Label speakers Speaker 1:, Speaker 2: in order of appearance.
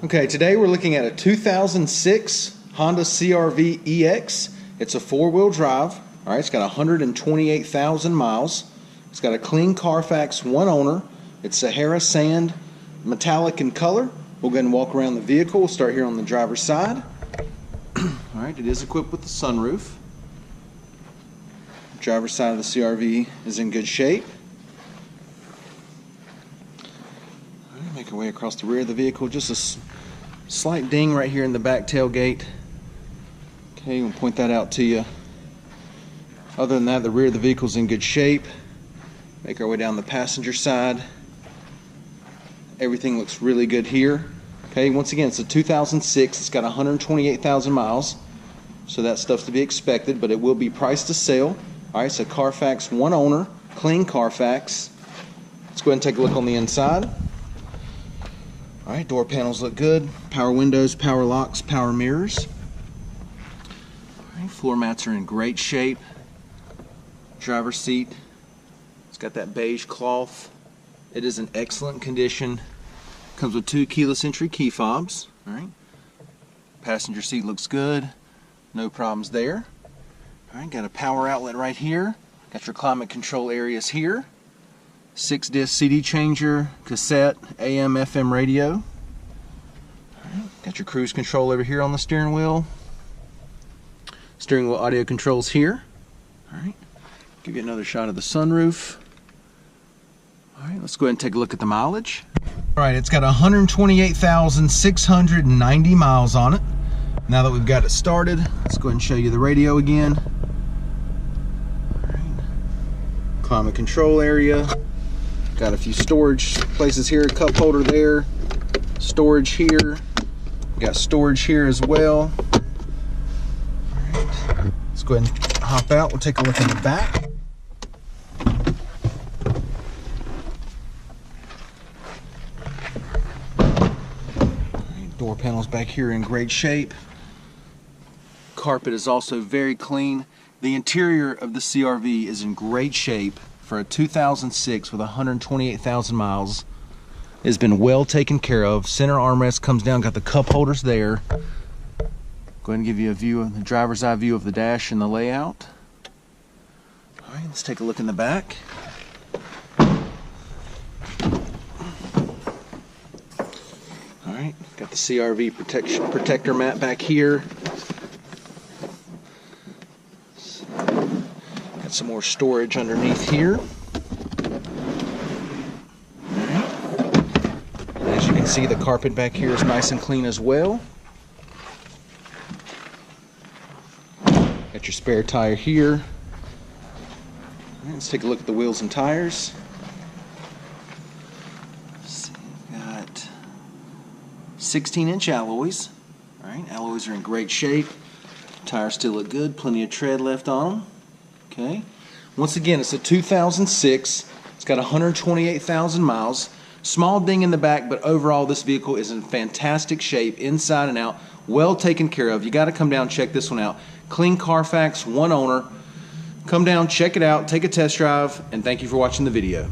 Speaker 1: Okay, today we're looking at a 2006 Honda CRV EX. It's a four-wheel drive. All right, it's got 128,000 miles. It's got a clean CARFAX, one owner. It's Sahara sand, metallic in color. We'll go ahead and walk around the vehicle. We'll start here on the driver's side. All right, it is equipped with the sunroof. Driver's side of the CRV is in good shape. Make our way across the rear of the vehicle. Just a slight ding right here in the back tailgate. Okay, we'll point that out to you. Other than that, the rear of the vehicle is in good shape. Make our way down the passenger side. Everything looks really good here. Okay, once again, it's a 2006. It's got 128,000 miles, so that stuff's to be expected, but it will be priced to sale. All right, it's a CARFAX, one owner, clean CARFAX. Let's go ahead and take a look on the inside. All right, door panels look good. Power windows, power locks, power mirrors. All right, floor mats are in great shape. Driver's seat, it's got that beige cloth. It is in excellent condition. Comes with 2 keyless entry key fobs. All right, passenger seat looks good. No problems there. All right, got a power outlet right here. Got your climate control areas here. 6-disc CD changer, cassette, AM, FM radio. All right, got your cruise control over here on the steering wheel. Steering wheel audio controls here. All right, give you another shot of the sunroof. All right, let's go ahead and take a look at the mileage. All right, it's got 128,690 miles on it. Now that we've got it started, let's go ahead and show you the radio again. All right, climate control area. Got a few storage places here, a cup holder there, storage here, got storage here as well. All right, let's go ahead and hop out. We'll take a look in the back. All right, door panels back here in great shape. Carpet is also very clean. The interior of the CRV is in great shape. For a 2006 with 128,000 miles, it's been well taken care of. Center armrest comes down, got the cup holders there. Go ahead and give you a view of the driver's eye view of the dash and the layout. All right, let's take a look in the back. All right, got the CRV protector mat back here. Some more storage underneath here. Right. As you can see, the carpet back here is nice and clean as well. Got your spare tire here. Right, let's take a look at the wheels and tires. Got 16-inch alloys. All right, alloys are in great shape. Tires still look good. Plenty of tread left on them. Okay. Once again, it's a 2006. It's got 128,000 miles. Small ding in the back, but overall this vehicle is in fantastic shape inside and out. Well taken care of. You got to come down and check this one out. Clean CARFAX, one owner. Come down, check it out, take a test drive, and thank you for watching the video.